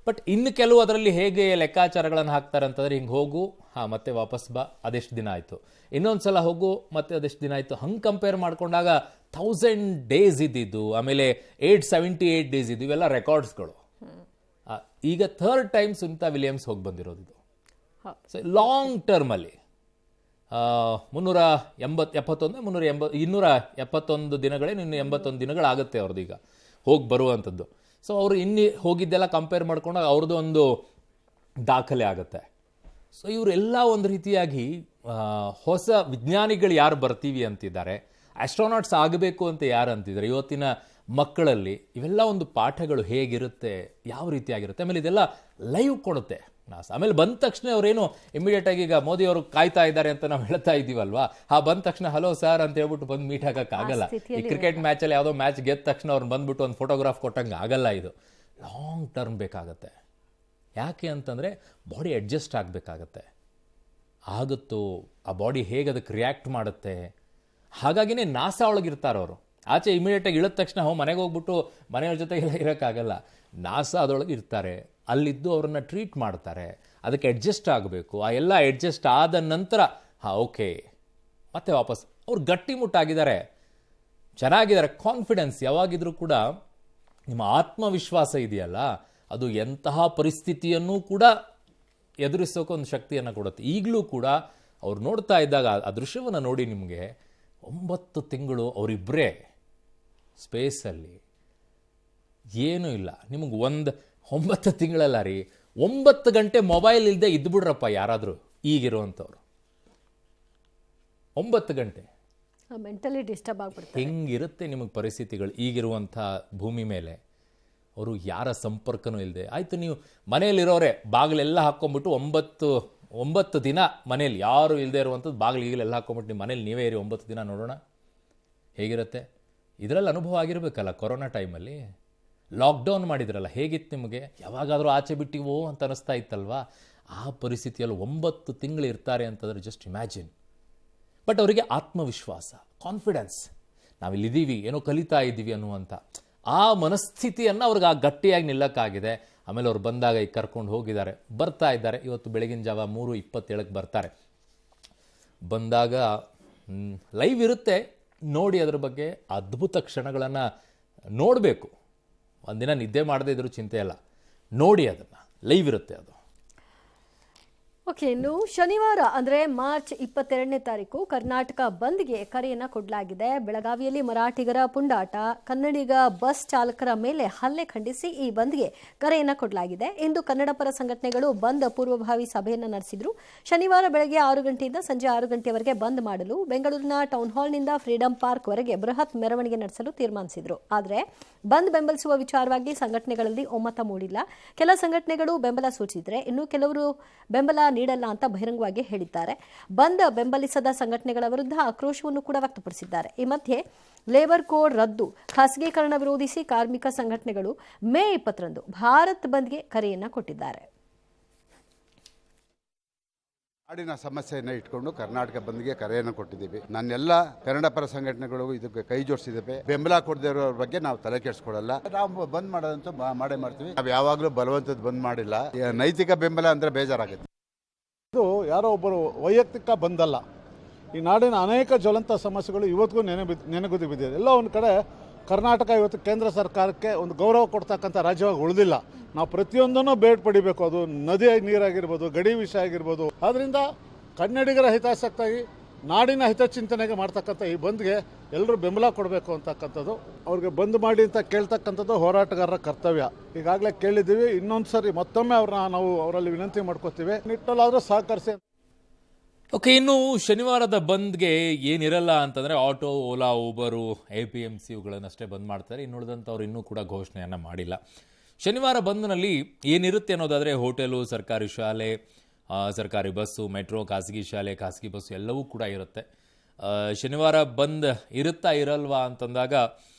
ಬಟ್ ಇನ್ನು ಕೆಲವು ಅದರಲ್ಲಿ ಹೇಗೆ ಲೆಕ್ಕಾಚಾರಗಳನ್ನು ಹಾಕ್ತಾರೆ ಅಂತಂದರೆ, ಹಿಂಗೆ ಹೋಗು, ಮತ್ತೆ ವಾಪಸ್ ಬಾ, ಅದೆಷ್ಟು ದಿನ ಆಯಿತು, ಇನ್ನೊಂದು ಸಲ ಹೋಗು, ಮತ್ತೆ ಅದೆಷ್ಟು ದಿನ ಆಯಿತು, ಹಂಗೆ ಕಂಪೇರ್ ಮಾಡ್ಕೊಂಡಾಗ 1000 ಡೇಸ್ ಇದ್ದಿದ್ದು, ಆಮೇಲೆ 878 ಡೇಸ್ ಇದ್ದು, ಇವೆಲ್ಲ ರೆಕಾರ್ಡ್ಸ್ಗಳು. ಈಗ 3rd ಟೈಮ್ ಸುನಿತಾ ವಿಲಿಯಮ್ಸ್ ಹೋಗಿ ಬಂದಿರೋದು ಇದು. ಸೊ ಲಾಂಗ್ ಟರ್ಮಲ್ಲಿ 271 ದಿನಗಳೇ, ಇನ್ನು 81 ದಿನಗಳಾಗುತ್ತೆ ಅವ್ರದ್ದು ಈಗ ಹೋಗಿ ಬರುವಂಥದ್ದು. ಸೊ ಅವರು ಇನ್ನು ಹೋಗಿದ್ದೆಲ್ಲ ಕಂಪೇರ್ ಮಾಡ್ಕೊಂಡಾಗ ಅವ್ರದ್ದು ಒಂದು ದಾಖಲೆ ಆಗುತ್ತೆ. ಸೊ ಇವರೆಲ್ಲ ಒಂದು ರೀತಿಯಾಗಿ ಹೊಸ ವಿಜ್ಞಾನಿಗಳು ಯಾರು ಬರ್ತೀವಿ ಅಂತಿದ್ದಾರೆ, ಆಸ್ಟ್ರೋನಾಟ್ಸ್ ಆಗಬೇಕು ಅಂತ ಯಾರು ಅಂತಿದ್ದಾರೆ, ಇವತ್ತಿನ ಮಕ್ಕಳಲ್ಲಿ ಇವೆಲ್ಲ ಒಂದು ಪಾಠಗಳು ಹೇಗಿರುತ್ತೆ, ಯಾವ ರೀತಿಯಾಗಿರುತ್ತೆ, ಆಮೇಲೆ ಇದೆಲ್ಲ ಲೈವ್ ಕೊಡುತ್ತೆ ನಾಸಾ. ಆಮೇಲೆ ಬಂದ ತಕ್ಷಣ ಅವರೇನು ಇಮಿಡಿಯೇಟಾಗಿ, ಈಗ ಮೋದಿ ಅವರು ಕಾಯ್ತಾ ಇದ್ದಾರೆ ಅಂತ ನಾವು ಹೇಳ್ತಾ ಇದ್ದೀವಲ್ವಾ, ಬಂದ ತಕ್ಷಣ ಹಲೋ ಸರ್ ಅಂತ ಹೇಳ್ಬಿಟ್ಟು ಬಂದು ಮೀಟ್ ಆಗಕ್ಕಾಗಲ್ಲ. ಈ ಕ್ರಿಕೆಟ್ ಮ್ಯಾಚಲ್ಲಿ ಯಾವುದೋ ಮ್ಯಾಚ್ ಗೆದ್ದ ತಕ್ಷಣ ಅವ್ರು ಬಂದ್ಬಿಟ್ಟು ಒಂದು ಫೋಟೋಗ್ರಾಫ್ ಕೊಟ್ಟಂಗೆ ಆಗಲ್ಲ. ಇದು ಲಾಂಗ್ ಟರ್ಮ್ ಬೇಕಾಗತ್ತೆ. ಯಾಕೆ ಅಂತಂದರೆ ಬಾಡಿ ಅಡ್ಜಸ್ಟ್ ಆಗಬೇಕಾಗತ್ತೆ. ಆಗುತ್ತೋ ಆ ಬಾಡಿ ಹೇಗೆ ಅದಕ್ಕೆ ರಿಯಾಕ್ಟ್ ಮಾಡುತ್ತೆ. ಹಾಗಾಗಿನೇ ನಾಸಾ ಒಳಗಿರ್ತಾರೆ ಅವರು. ಆಚೆ ಇಮಿಡಿಯೇಟಾಗಿ ಇಳಿದ ತಕ್ಷಣ ಮನೆಗೆ ಹೋಗ್ಬಿಟ್ಟು ಮನೆಯವ್ರ ಜೊತೆಗೆಲ್ಲ ಇರೋಕ್ಕಾಗಲ್ಲ. ನಾಸಾ ಅದರೊಳಗೆ ಇರ್ತಾರೆ, ಅಲ್ಲಿದ್ದು ಅವ್ರನ್ನ ಟ್ರೀಟ್ ಮಾಡ್ತಾರೆ, ಅದಕ್ಕೆ ಅಡ್ಜಸ್ಟ್ ಆಗಬೇಕು. ಆ ಎಲ್ಲ ಅಡ್ಜಸ್ಟ್ ಆದ ನಂತರ ಓಕೆ ಮತ್ತೆ ವಾಪಸ್ ಅವ್ರು ಗಟ್ಟಿಮುಟ್ಟಾಗಿದ್ದಾರೆ, ಚೆನ್ನಾಗಿದ್ದಾರೆ. ಕಾನ್ಫಿಡೆನ್ಸ್ ಯಾವಾಗಿದ್ರೂ ಕೂಡ ನಿಮ್ಮ ಆತ್ಮವಿಶ್ವಾಸ ಇದೆಯಲ್ಲ, ಅದು ಎಂತಹ ಪರಿಸ್ಥಿತಿಯನ್ನೂ ಕೂಡ ಎದುರಿಸೋಕೆ ಒಂದು ಶಕ್ತಿಯನ್ನು ಕೊಡುತ್ತೆ. ಈಗಲೂ ಕೂಡ ಅವ್ರು ನೋಡ್ತಾ ಇದ್ದಾಗ ಆ ದೃಶ್ಯವನ್ನು ನೋಡಿ ನಿಮಗೆ 9 ತಿಂಗಳು ಅವರಿಬ್ಬರೇ ಸ್ಪೇಸಲ್ಲಿ, ಏನೂ ಇಲ್ಲ. ನಿಮಗೆ 9 ತಿಂಗಳಲ್ಲ ರೀ, 9 ಗಂಟೆ ಮೊಬೈಲ್ ಇಲ್ಲದೆ ಇದ್ದುಬಿಡ್ರಪ್ಪ ಯಾರಾದರೂ ಈಗಿರುವಂಥವ್ರು. 9 ಗಂಟೆ ಮೆಂಟಲಿ ಡಿಸ್ಟರ್ಬ್ ಆಗ್ಬಿಡ್ತಾರೆ. ಹೆಂಗಿರುತ್ತೆ ನಿಮಗೆ ಪರಿಸ್ಥಿತಿಗಳು ಈಗಿರುವಂಥ ಭೂಮಿ ಮೇಲೆ. ಅವರು ಯಾರ ಸಂಪರ್ಕನೂ ಇಲ್ಲದೆ, ಆಯಿತು ನೀವು ಮನೆಯಲ್ಲಿರೋರೆ ಬಾಗಿಲೆಲ್ಲ ಹಾಕ್ಕೊಂಬಿಟ್ಟು 9 ದಿನ ಮನೇಲಿ ಯಾರು ಇಲ್ಲದೆ ಇರುವಂಥದ್ದು ಬಾಗಿಲಿಗೆಲ್ಲ ಹಾಕ್ಕೊಂಬಿಟ್ಟು ನಿಮ್ಮ ಮನೇಲಿ ನೀವೇ ಇರಿ 9 ದಿನ, ನೋಡೋಣ ಹೇಗಿರುತ್ತೆ. ಇದರಲ್ಲಿ ಅನುಭವ ಆಗಿರಬೇಕಲ್ಲ. ಕೊರೋನಾ ಟೈಮಲ್ಲಿ ಲಾಕ್ಡೌನ್ ಮಾಡಿದ್ರಲ್ಲ, ಹೇಗಿತ್ತು ನಿಮಗೆ? ಯಾವಾಗಾದರೂ ಆಚೆ ಬಿಟ್ಟಿವೋ ಅಂತ ಅನಿಸ್ತಾ ಇತ್ತಲ್ವಾ? ಆ ಪರಿಸ್ಥಿತಿಯಲ್ಲಿ 9 ತಿಂಗಳು ಇರ್ತಾರೆ ಅಂತಂದರೆ ಜಸ್ಟ್ ಇಮ್ಯಾಜಿನ್. ಬಟ್ ಅವರಿಗೆ ಆತ್ಮವಿಶ್ವಾಸ, ಕಾನ್ಫಿಡೆನ್ಸ್, ನಾವಿಲ್ಲಿದ್ದೀವಿ, ಏನೋ ಕಲಿತಾ ಇದ್ದೀವಿ ಅನ್ನುವಂಥ ಆ ಮನಸ್ಥಿತಿಯನ್ನು ಅವ್ರಿಗೆ ಆ ಗಟ್ಟಿಯಾಗಿ ನಿಲ್ಲಕ್ಕಾಗಿದೆ. ಆಮೇಲೆ ಅವ್ರು ಬಂದಾಗ ಈಗ ಕರ್ಕೊಂಡು ಹೋಗಿದ್ದಾರೆ, ಬರ್ತಾ ಇದ್ದಾರೆ. ಇವತ್ತು ಬೆಳಗಿನ ಜಾವ 3:27ಕ್ಕೆ ಬರ್ತಾರೆ. ಬಂದಾಗ ಲೈವ್ ಇರುತ್ತೆ, ನೋಡಿ ಅದ್ರ ಬಗ್ಗೆ ಅದ್ಭುತ ಕ್ಷಣಗಳನ್ನು ನೋಡಬೇಕು. ಒಂದಿನ ನಿದ್ದೆ ಮಾಡದೇ ಇದ್ರೂ ಚಿಂತೆ ಇಲ್ಲ, ನೋಡಿ ಅದನ್ನು, ಲೈವ್ ಇರುತ್ತೆ ಅದು. ಓಕೆ, ಇನ್ನು ಶನಿವಾರ ಅಂದರೆ ಮಾರ್ಚ್ 22ನೇ ತಾರೀಕು ಕರ್ನಾಟಕ ಬಂದ್ಗೆ ಕರೆಯನ್ನು ಕೊಡಲಾಗಿದೆ. ಬೆಳಗಾವಿಯಲ್ಲಿ ಮರಾಠಿಗರ ಪುಂಡಾಟ, ಕನ್ನಡಿಗ ಬಸ್ ಚಾಲಕರ ಮೇಲೆ ಹಲ್ಲೆ ಖಂಡಿಸಿ ಈ ಬಂದ್ಗೆ ಕರೆಯನ್ನು ಕೊಡಲಾಗಿದೆ. ಇಂದು ಕನ್ನಡ ಪರ ಸಂಘಟನೆಗಳು ಬಂದ್ ಪೂರ್ವಭಾವಿ ಸಭೆಯನ್ನು ನಡೆಸಿದ್ರು. ಶನಿವಾರ ಬೆಳಗ್ಗೆ 6 ಗಂಟೆಯಿಂದ ಸಂಜೆ 6 ಗಂಟೆವರೆಗೆ ಬಂದ್ ಮಾಡಲು ಬೆಂಗಳೂರಿನ ಟೌನ್ ಹಾಲ್ನಿಂದ ಫ್ರೀಡಂ ಪಾರ್ಕ್ವರೆಗೆ ಬೃಹತ್ ಮೆರವಣಿಗೆ ನಡೆಸಲು ತೀರ್ಮಾನಿಸಿದ್ರು. ಆದರೆ ಬಂದ್ ಬೆಂಬಲಿಸುವ ವಿಚಾರವಾಗಿ ಸಂಘಟನೆಗಳಲ್ಲಿ ಒಮ್ಮತ ಮೂಡಿಲ್ಲ. ಕೆಲ ಸಂಘಟನೆಗಳು ಬೆಂಬಲ ಸೂಚಿಸಿದರೆ ಇನ್ನು ಕೆಲವರು ಬೆಂಬಲ ನೀಡಲ್ಲ ಅಂತ ಬಹಿರಂಗವಾಗಿ ಹೇಳಿದ್ದಾರೆ. ಬಂದ್ ಬೆಂಬಲಿಸದ ಸಂಘಟನೆಗಳ ವಿರುದ್ಧ ಆಕ್ರೋಶವನ್ನು ಕೂಡ ವ್ಯಕ್ತಪಡಿಸಿದ್ದಾರೆ. ಈ ಮಧ್ಯೆ ಲೇಬರ್ ಕೋಡ್ ರದ್ದು, ಖಾಸಗೀಕರಣ ವಿರೋಧಿಸಿ ಕಾರ್ಮಿಕ ಸಂಘಟನೆಗಳು ಮೇ 20ರಂದು ಭಾರತ್ ಬಂದ್ಗೆ ಕರೆಯನ್ನ ಕೊಟ್ಟಿದ್ದಾರೆ. ನಾಡಿನ ಸಮಸ್ಯೆಯನ್ನು ಇಟ್ಕೊಂಡು ಕರ್ನಾಟಕ ಬಂದ್ಗೆ ಕರೆಯನ್ನು ಕೊಟ್ಟಿದ್ದೀವಿ. ನನ್ನೆಲ್ಲ ಕನ್ನಡ ಪರ ಸಂಘಟನೆಗಳು ಇದಕ್ಕೆ ಕೈ ಜೋಡಿಸಿದ್ದೇವೆ. ಬೆಂಬಲ ಕೊಡದೇ ಇರೋರ ಬಗ್ಗೆ ನಾವು ತಲೆ ಕೆಡಿಸ್ಕೊಳ್ಳಲ್ಲ. ನಾವು ಬಂದ್ ಮಾಡೋದಂತೂ ಮಾಡೇ ಮಾಡ್ತೀವಿ. ನಾವು ಯಾವಾಗಲೂ ಬಲವಂತದ ಬಂದ್ ಮಾಡಿಲ್ಲ. ನೈತಿಕ ಬೆಂಬಲ ಅಂದ್ರೆ ಬೇಜಾರಾಗುತ್ತೆ. ಇದು ಯಾರೋ ಒಬ್ಬರು ವೈಯಕ್ತಿಕ ಬಂದಲ್ಲ. ಈ ನಾಡಿನ ಅನೇಕ ಜ್ವಲಂತ ಸಮಸ್ಯೆಗಳು ಇವತ್ತಿಗೂ ನೆನೆಗುದಿ ಬಿದ್ದಿದೆ. ಎಲ್ಲ ಒಂದು ಕಡೆ ಕರ್ನಾಟಕ ಇವತ್ತು ಕೇಂದ್ರ ಸರ್ಕಾರಕ್ಕೆ ಒಂದು ಗೌರವ ಕೊಡ್ತಕ್ಕಂಥ ರಾಜ್ಯವಾಗಿ ಉಳಿದಿಲ್ಲ. ನಾವು ಪ್ರತಿಯೊಂದನ್ನು ಬೇಡ್ ಪಡಿಬೇಕು. ಅದು ನದಿ ನೀರಾಗಿರ್ಬೋದು, ಗಡಿ ವಿಷಯ ಆಗಿರ್ಬೋದು. ಆದ್ದರಿಂದ ಕನ್ನಡಿಗರ ಹಿತಾಸಕ್ತಿಯಾಗಿ ನಾಡಿನ ಹಿತಚಿಂತನೆಗೆ ಮಾಡ್ತಕ್ಕಂಥ ಈ ಬಂದ್ಗೆ ಎಲ್ಲರೂ ಬೆಂಬಲ ಕೊಡಬೇಕು ಅಂತಕ್ಕಂಥದ್ದು, ಅವ್ರಿಗೆ ಬಂದ್ ಮಾಡಿ ಅಂತ ಕೇಳ್ತಕ್ಕಂಥದ್ದು ಹೋರಾಟಗಾರರ ಕರ್ತವ್ಯ. ಈಗಾಗಲೇ ಕೇಳಿದ್ದೀವಿ, ಇನ್ನೊಂದು ಸರಿ ಮತ್ತೊಮ್ಮೆ ನಾವು ಅವರಲ್ಲಿ ವಿನಂತಿ ಮಾಡ್ಕೋತೀವಿ, ನಿಟ್ಟಲ್ಲಾದರೂ ಸಹಕರಿಸಿ. ಓಕೆ, ಇನ್ನು ಶನಿವಾರದ ಬಂದ್ಗೆ ಏನಿರಲ್ಲ ಅಂತಂದರೆ ಆಟೋ, ಓಲಾ, ಊಬರು, APMC ಇವುಗಳನ್ನಷ್ಟೇ ಬಂದ್ ಮಾಡ್ತಾರೆ. ಇನ್ನುಳಿದಂಥವ್ರು ಇನ್ನೂ ಕೂಡ ಘೋಷಣೆಯನ್ನು ಮಾಡಿಲ್ಲ. ಶನಿವಾರ ಬಂದ್ನಲ್ಲಿ ಏನಿರುತ್ತೆ ಅನ್ನೋದಾದರೆ ಹೋಟೆಲು, ಸರ್ಕಾರಿ ಶಾಲೆ, ಸರ್ಕಾರಿ ಬಸ್ಸು, ಮೆಟ್ರೋ, ಖಾಸಗಿ ಶಾಲೆ, ಖಾಸಗಿ ಬಸ್ಸು ಎಲ್ಲವೂ ಕೂಡ ಇರುತ್ತೆ. ಶನಿವಾರ ಬಂದ್ ಇರುತ್ತಾ ಇರಲ್ವಾ ಅಂತಂದಾಗ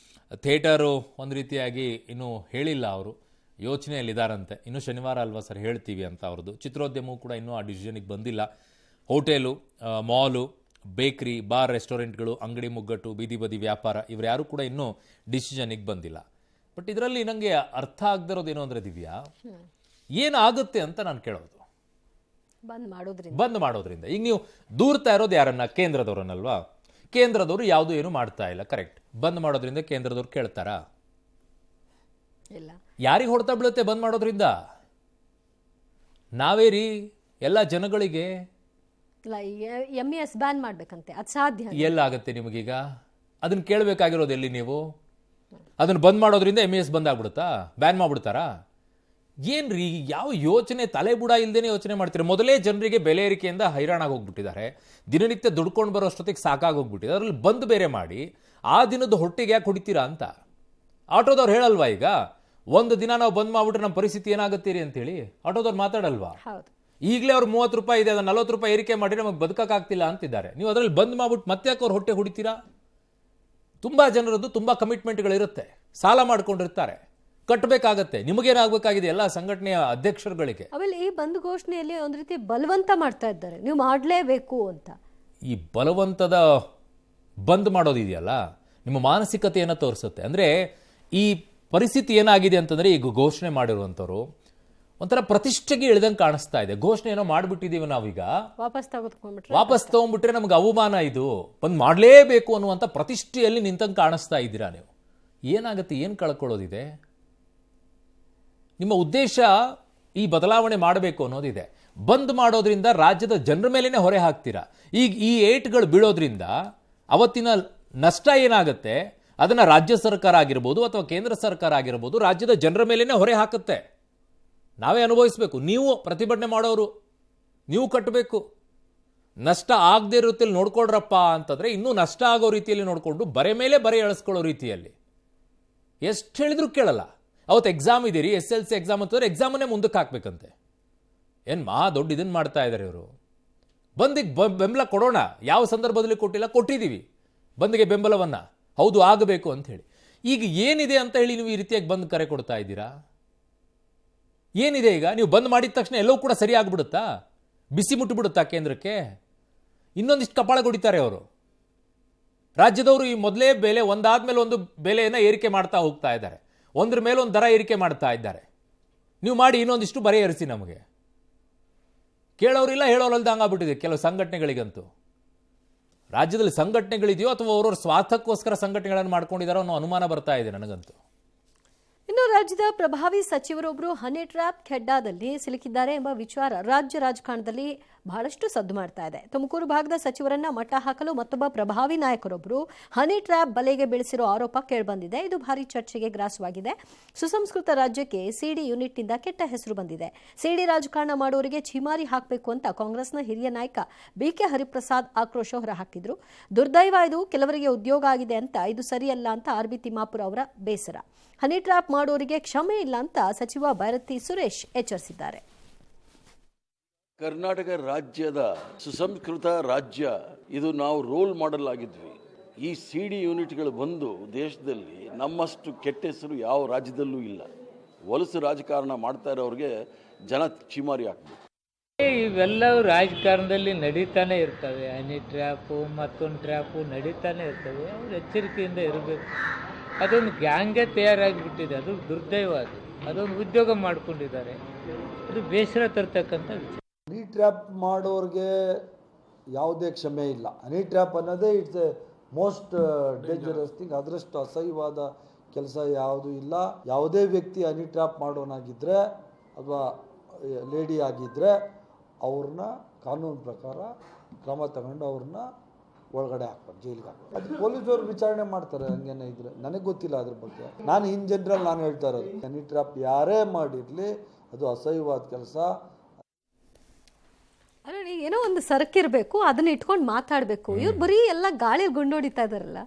ಥಿಯೇಟರು ಒಂದು ರೀತಿಯಾಗಿ ಇನ್ನೂ ಹೇಳಿಲ್ಲ, ಅವರು ಯೋಚನೆಯಲ್ಲಿದ್ದಾರಂತೆ. ಇನ್ನೂ ಶನಿವಾರ ಅಲ್ವಾ ಸರ್ ಹೇಳ್ತೀವಿ ಅಂತ ಅವ್ರದ್ದು. ಚಿತ್ರೋದ್ಯಮವು ಕೂಡ ಇನ್ನೂ ಆ ಡಿಸಿಷನಿಗೆ ಬಂದಿಲ್ಲ. ಹೋಟೆಲು, ಮಾಲು, ಬೇಕ್ರಿ, ಬಾರ್, ರೆಸ್ಟೋರೆಂಟ್ಗಳು, ಅಂಗಡಿ ಮುಗ್ಗಟ್ಟು, ಬೀದಿ ಬದಿ ವ್ಯಾಪಾರ ಇವ್ರು ಯಾರೂ ಕೂಡ ಇನ್ನೂ ಡಿಸಿಷನಿಗೆ ಬಂದಿಲ್ಲ. ಬಟ್ ಇದರಲ್ಲಿ ನನಗೆ ಅರ್ಥ ಆಗದಿರೋದೇನು ಅಂದರೆ ದಿವ್ಯಾ, ಏನಾಗುತ್ತೆ ಅಂತ ನಾನು ಕೇಳೋದು. ಬಂದ್ ಮಾಡೋದ್ರಿಂದ ಈಗ ನೀವು ದೂರ್ತಾ ಇರೋದು ಯಾರನ್ನ? ಕೇಂದ್ರದವ್ರನ್ನಲ್ವಾ? ಕೇಂದ್ರದವರು ಯಾವುದು ಏನು ಮಾಡ್ತಾ ಇಲ್ಲ, ಕರೆಕ್ಟ್. ಬಂದ್ ಮಾಡೋದ್ರಿಂದ ಕೇಂದ್ರದವ್ರು ಕೇಳ್ತಾರಾ? ಇಲ್ಲ. ಯಾರಿಗೆ ಹೊಡ್ತಾ ಬೀಳುತ್ತೆ ಬಂದ್ ಮಾಡೋದ್ರಿಂದ? ನಾವೇ ರೀ ಎಲ್ಲ ಜನಗಳಿಗೆ. MES ಬ್ಯಾನ್ ಮಾಡ್ಬೇಕಂತೆ, ಅದು ಸಾಧ್ಯ ಎಲ್ಲಾಗತ್ತೆ ನಿಮಗೀಗ? ಅದನ್ನ ಕೇಳಬೇಕಾಗಿರೋದು ಎಲ್ಲಿ ನೀವು? ಅದನ್ನ ಬಂದ್ ಮಾಡೋದ್ರಿಂದ MES ಬಂದ್ ಆಗ್ಬಿಡುತ್ತಾ? ಬ್ಯಾನ್ ಮಾಡ್ಬಿಡ್ತಾರಾ? ಏನ್ರಿ, ಯಾವ ಯೋಚನೆ, ತಲೆ ಬುಡ ಇಲ್ದೇನೆ ಯೋಚನೆ ಮಾಡ್ತೀರಿ? ಮೊದಲೇ ಜನರಿಗೆ ಬೆಲೆ ಏರಿಕೆಯಿಂದ ಹೈರಾಣಾಗಿ ಹೋಗ್ಬಿಟ್ಟಿದ್ದಾರೆ. ದಿನನಿತ್ಯ ದುಡ್ಕೊಂಡು ಬರೋ ಅಷ್ಟೊತ್ತಿಗೆ ಸಾಕಾಗಿ ಹೋಗ್ಬಿಟ್ಟಿದೆ. ಅದರಲ್ಲಿ ಬಂದ್ ಬೇರೆ ಮಾಡಿ ಆ ದಿನದ ಹೊಟ್ಟೆಗೆ ಯಾಕೆ ಹೊಡಿತೀರಾ ಅಂತ ಆಟೋದವ್ರು ಹೇಳಲ್ವಾ? ಈಗ ಒಂದು ದಿನ ನಾವು ಬಂದ್ ಮಾಡ್ಬಿಟ್ರೆ ನಮ್ಮ ಪರಿಸ್ಥಿತಿ ಏನಾಗುತ್ತೀರಿ ಅಂತೇಳಿ ಆಟೋದವ್ರು ಮಾತಾಡಲ್ವಾ? ಈಗಲೇ ಅವ್ರು 30 ರೂಪಾಯಿ ಇದೆ, ಅದನ್ನ 40 ರೂಪಾಯಿ ಏರಿಕೆ ಮಾಡಿ ನಮಗೆ ಬದುಕಕ್ಕಾಗ್ತಿಲ್ಲ ಅಂತಿದ್ದಾರೆ. ನೀವು ಅದರಲ್ಲಿ ಬಂದ್ ಮಾಡ್ಬಿಟ್ಟು ಮತ್ತೆ ಯಾಕೆ ಅವ್ರು ಹೊಟ್ಟೆ ಹೊಡಿತೀರಾ? ತುಂಬಾ ಜನರದ್ದು ತುಂಬಾ ಕಮಿಟ್ಮೆಂಟ್ಗಳಿರುತ್ತೆ, ಸಾಲ ಮಾಡ್ಕೊಂಡಿರ್ತಾರೆ, ಕಟ್ಟಬೇಕಾಗತ್ತೆ. ನಿಮಗೇನಾಗಬೇಕಾಗಿದೆ ಎಲ್ಲ ಸಂಘಟನೆಯ ಅಧ್ಯಕ್ಷರುಗಳಿಗೆ. ಆಮೇಲೆ ಈ ಬಂದ್ ಘೋಷಣೆಯಲ್ಲಿ ಒಂದು ರೀತಿ ಬಲವಂತ ಮಾಡ್ತಾ ಇದ್ದಾರೆ, ನೀವು ಮಾಡಲೇಬೇಕು ಅಂತ. ಈ ಬಲವಂತದ ಬಂದ್ ಮಾಡೋದಿದೆಯಲ್ಲ, ನಿಮ್ಮ ಮಾನಸಿಕತೆಯನ್ನು ತೋರಿಸುತ್ತೆ. ಅಂದರೆ ಈ ಪರಿಸ್ಥಿತಿ ಏನಾಗಿದೆ ಅಂತಂದರೆ, ಈಗ ಘೋಷಣೆ ಮಾಡಿರುವಂಥವ್ರು ಒಂಥರ ಪ್ರತಿಷ್ಠೆಗೆ ಇಳಿದಂಗೆ ಕಾಣಿಸ್ತಾ ಇದೆ. ಘೋಷಣೆ ಏನೋ ಮಾಡಿಬಿಟ್ಟಿದ್ದೀವಿ ನಾವೀಗ, ವಾಪಸ್ ತಗೊಂಡ್ಬಿಟ್ರೆ ನಮ್ಗೆ ಅವಮಾನ, ಇದು ಬಂದ್ ಮಾಡಲೇಬೇಕು ಅನ್ನುವಂಥ ಪ್ರತಿಷ್ಠೆಯಲ್ಲಿ ನಿಂತಂಗೆ ಕಾಣಿಸ್ತಾ ಇದ್ದೀರಾ ನೀವು. ಏನಾಗುತ್ತೆ? ಏನು ಕಳ್ಕೊಳ್ಳೋದಿದೆ? ನಿಮ್ಮ ಉದ್ದೇಶ ಈ ಬದಲಾವಣೆ ಮಾಡಬೇಕು ಅನ್ನೋದಿದೆ. ಬಂದ್ ಮಾಡೋದ್ರಿಂದ ರಾಜ್ಯದ ಜನರ ಮೇಲೇನೆ ಹೊರೆ ಹಾಕ್ತೀರಾ. ಈಗ ಈ ಏಟ್ಗಳು ಬೀಳೋದ್ರಿಂದ ಅವತ್ತಿನ ನಷ್ಟ ಏನಾಗುತ್ತೆ ಅದನ್ನ ರಾಜ್ಯ ಸರ್ಕಾರ ಆಗಿರ್ಬೋದು ಅಥವಾ ಕೇಂದ್ರ ಸರ್ಕಾರ ಆಗಿರ್ಬೋದು ರಾಜ್ಯದ ಜನರ ಮೇಲೇನೆ ಹೊರೆ ಹಾಕುತ್ತೆ. ನಾವೇ ಅನುಭವಿಸಬೇಕು. ನೀವು ಪ್ರತಿಭಟನೆ ಮಾಡೋರು, ನೀವು ಕಟ್ಟಬೇಕು. ನಷ್ಟ ಆಗದೆ ಇರೋ ರೀತಿಯಲ್ಲಿ ನೋಡ್ಕೊಳ್ರಪ್ಪ ಅಂತಂದ್ರೆ ಇನ್ನೂ ನಷ್ಟ ಆಗೋ ರೀತಿಯಲ್ಲಿ ನೋಡಿಕೊಂಡು ಬರೆ ಮೇಲೆ ಬರೆ ಎಳಿಸ್ಕೊಳ್ಳೋ ರೀತಿಯಲ್ಲಿ ಎಷ್ಟು ಹೇಳಿದ್ರು ಕೇಳಲ್ಲ. ಅವತ್ತು ಎಕ್ಸಾಮ್ ಇದೀರಿ, SLC ಎಕ್ಸಾಮ್ ಅಂತಂದ್ರೆ ಎಕ್ಸಾಮನ್ನೇ ಮುಂದಕ್ಕೆ ಹಾಕ್ಬೇಕಂತೆ. ಏನು ದೊಡ್ಡ ಇದನ್ನು ಮಾಡ್ತಾ ಇದ್ದಾರೆ ಇವರು. ಬಂದಿಗೆ ಬೆಂಬಲ ಕೊಡೋಣ, ಯಾವ ಸಂದರ್ಭದಲ್ಲಿ ಕೊಟ್ಟಿಲ್ಲ, ಕೊಟ್ಟಿದ್ದೀವಿ ಬಂದಿಗೆ ಬೆಂಬಲವನ್ನು, ಹೌದು ಆಗಬೇಕು ಅಂತ ಹೇಳಿ. ಈಗ ಏನಿದೆ ಅಂತ ಹೇಳಿ ನೀವು ಈ ರೀತಿಯಾಗಿ ಬಂದ್ ಕರೆ ಕೊಡ್ತಾ ಇದ್ದೀರಾ? ಏನಿದೆ ಈಗ? ನೀವು ಬಂದ್ ಮಾಡಿದ ತಕ್ಷಣ ಎಲ್ಲವೂ ಕೂಡ ಸರಿ ಆಗ್ಬಿಡುತ್ತಾ? ಬಿಸಿ ಮುಟ್ಟಿಬಿಡುತ್ತಾ ಕೇಂದ್ರಕ್ಕೆ? ಇನ್ನೊಂದಿಷ್ಟು ಕಪಾಳ ಹೊಡಿತಾರೆ ಅವರು. ರಾಜ್ಯದವರು ಈ ಮೊದಲೇ ಬೆಲೆ ಒಂದಾದ್ಮೇಲೆ ಒಂದು ಬೆಲೆಯನ್ನು ಏರಿಕೆ ಮಾಡ್ತಾ ಹೋಗ್ತಾ ಇದ್ದಾರೆ, ಒಂದ್ರ ಮೇಲೆ ಒಂದು ದರ ಏರಿಕೆ ಮಾಡ್ತಾ ಇದ್ದಾರೆ. ನೀವು ಮಾಡಿ ಇನ್ನೊಂದಿಷ್ಟು ಬರೆ ಏರಿಸಿ ನಮಗೆ. ಕೇಳೋರಿಲ್ಲ, ಹೇಳೋರಲ್ದ ಹಂಗಾಗ್ಬಿಟ್ಟಿದೆ ಕೆಲವು ಸಂಘಟನೆಗಳಿಗಂತೂ. ರಾಜ್ಯದಲ್ಲಿ ಸಂಘಟನೆಗಳಿದೆಯೋ ಅಥವಾ ಅವರವ್ರ ಸ್ವಾರ್ಥಕ್ಕೋಸ್ಕರ ಸಂಘಟನೆಗಳನ್ನು ಮಾಡ್ಕೊಂಡಿದ್ದಾರೋ ಅನ್ನೋ ಅನುಮಾನ ಬರ್ತಾ ಇದೆ ನನಗಂತೂ. ಇನ್ನು ರಾಜ್ಯದ ಪ್ರಭಾವಿ ಸಚಿವರೊಬ್ಬರು ಹನಿ ಟ್ರ್ಯಾಪ್ ಖೆಡ್ಡಾದಲ್ಲಿ ಸಿಲುಕಿದ್ದಾರೆ ಎಂಬ ವಿಚಾರ ರಾಜ್ಯ ರಾಜಕಾರಣದಲ್ಲಿ ಬಹಳಷ್ಟು ಸದ್ದು ಮಾಡ್ತಾ ಇದೆ. ತುಮಕೂರು ಭಾಗದ ಸಚಿವರನ್ನ ಮಟ್ಟ ಹಾಕಲು ಮತ್ತೊಬ್ಬ ಪ್ರಭಾವಿ ನಾಯಕರೊಬ್ಬರು ಹನಿ ಟ್ರ್ಯಾಪ್ ಬಲೆಗೆ ಬೀಳಿಸಿರೋ ಆರೋಪ ಕೇಳಿಬಂದಿದೆ. ಇದು ಭಾರಿ ಚರ್ಚೆಗೆ ಗ್ರಾಸವಾಗಿದೆ. ಸುಸಂಸ್ಕೃತ ರಾಜ್ಯಕ್ಕೆ ಸಿಡಿ ಯೂನಿಟ್ನಿಂದ ಕೆಟ್ಟ ಹೆಸರು ಬಂದಿದೆ. ಸಿಡಿ ರಾಜಕಾರಣ ಮಾಡೋರಿಗೆ ಛೀಮಾರಿ ಹಾಕಬೇಕು ಅಂತ ಕಾಂಗ್ರೆಸ್ನ ಹಿರಿಯ ನಾಯಕ BK ಹರಿಪ್ರಸಾದ್ ಆಕ್ರೋಶ ಹೊರಹಾಕಿದ್ರು. ದುರ್ದೈವ, ಇದು ಕೆಲವರಿಗೆ ಉದ್ಯೋಗ ಆಗಿದೆ ಅಂತ, ಇದು ಸರಿಯಲ್ಲ ಅಂತ RB ತಿಮ್ಮಾಪುರ ಅವರ ಬೇಸರ. ಹನಿ ಟ್ರ್ಯಾಪ್ ಮಾಡೋರಿಗೆ ಕ್ಷಮೆ ಇಲ್ಲ ಅಂತ ಸಚಿವ ಭೈರತಿ ಸುರೇಶ್ ಎಚ್ಚರಿಸಿದ್ದಾರೆ. ಕರ್ನಾಟಕ ರಾಜ್ಯದ ಸುಸಂಸ್ಕೃತ ರಾಜ್ಯ, ಇದು ನಾವು ರೋಲ್ ಮಾಡೆಲ್ ಆಗಿದ್ವಿ. ಈ ಸಿಡಿ ಯೂನಿಟ್ಗಳು ಬಂದು ದೇಶದಲ್ಲಿ ನಮ್ಮಷ್ಟು ಕೆಟ್ಟ ಹೆಸರು ಯಾವ ರಾಜ್ಯದಲ್ಲೂ ಇಲ್ಲ. ವಲಸು ರಾಜಕಾರಣ ಮಾಡ್ತಾ ಇರೋರಿಗೆ ಜನ ಚಿಮಾರಿ ಹಾಕ್ಬೇಕು. ಇವೆಲ್ಲವೂ ರಾಜಕಾರಣದಲ್ಲಿ ನಡೀತಾನೆ ಇರ್ತವೆ. ಹನಿ ಟ್ರ್ಯಾಪು ಮತ್ತೊಂದು ಟ್ರ್ಯಾಪು ನಡೀತಾನೆ ಇರ್ತವೆ. ಅವ್ರು ಎಚ್ಚರಿಕೆಯಿಂದ ಇರಬೇಕು. ಅದೊಂದು ಗ್ಯಾಂಗೇ ತಯಾರಾಗಿಬಿಟ್ಟಿದೆ. ಅದು ದುರ್ದೈವ. ಅದೊಂದು ಉದ್ಯೋಗ ಮಾಡ್ಕೊಂಡಿದ್ದಾರೆ. ಅದು ಬೇಸರ ತರ್ತಕ್ಕಂಥ ವಿಚಾರ. ಹನಿ ಟ್ರ್ಯಾಪ್ ಮಾಡೋರಿಗೆ ಯಾವುದೇ ಕ್ಷಮೆ ಇಲ್ಲ. ಹನಿ ಟ್ರ್ಯಾಪ್ ಅನ್ನೋದೇ it's A most dangerous thing. ಅದರಷ್ಟು ಅಸಹ್ಯವಾದ ಕೆಲಸ ಯಾವುದೂ ಇಲ್ಲ. ಯಾವುದೇ ವ್ಯಕ್ತಿ ಹನಿ ಟ್ರ್ಯಾಪ್ ಮಾಡೋನಾಗಿದ್ದರೆ ಅಥವಾ ಲೇಡಿ ಆಗಿದ್ದರೆ ಅವ್ರನ್ನ ಕಾನೂನು ಪ್ರಕಾರ ಕ್ರಮ ತಗೊಂಡು ಅವ್ರನ್ನ ಒಳಗಡೆ ಹಾಕ್ತಾರೆ, ಜೈಲಿಗೆ ಹಾಕ್ತಾರೆ. ಅದು ಪೊಲೀಸರು ವಿಚಾರಣೆ ಮಾಡ್ತಾರೆ. ಹಂಗೇನೆ ಇದ್ರೆ ನನಗೆ ಗೊತ್ತಿಲ್ಲ ಅದ್ರ ಬಗ್ಗೆ. ನಾನು ಇನ್ ಜನರಲ್ ನಾನು ಹೇಳ್ತಾ ಇರೋದು, ಹನಿ ಟ್ರ್ಯಾಪ್ ಯಾರೇ ಮಾಡಿರಲಿ ಅದು ಅಸಹ್ಯವಾದ ಕೆಲಸ. ಅಲ್ಲ, ಏನೋ ಒಂದು ಸರಕಿರಬೇಕು, ಅದನ್ನ ಇಟ್ಕೊಂಡು ಮಾತಾಡಬೇಕು. ಇವ್ರು ಬರೀ ಎಲ್ಲ ಗಾಳಿ ಗುಂಡೋಡಿತಾ ಇದಾರಲ್ಲ.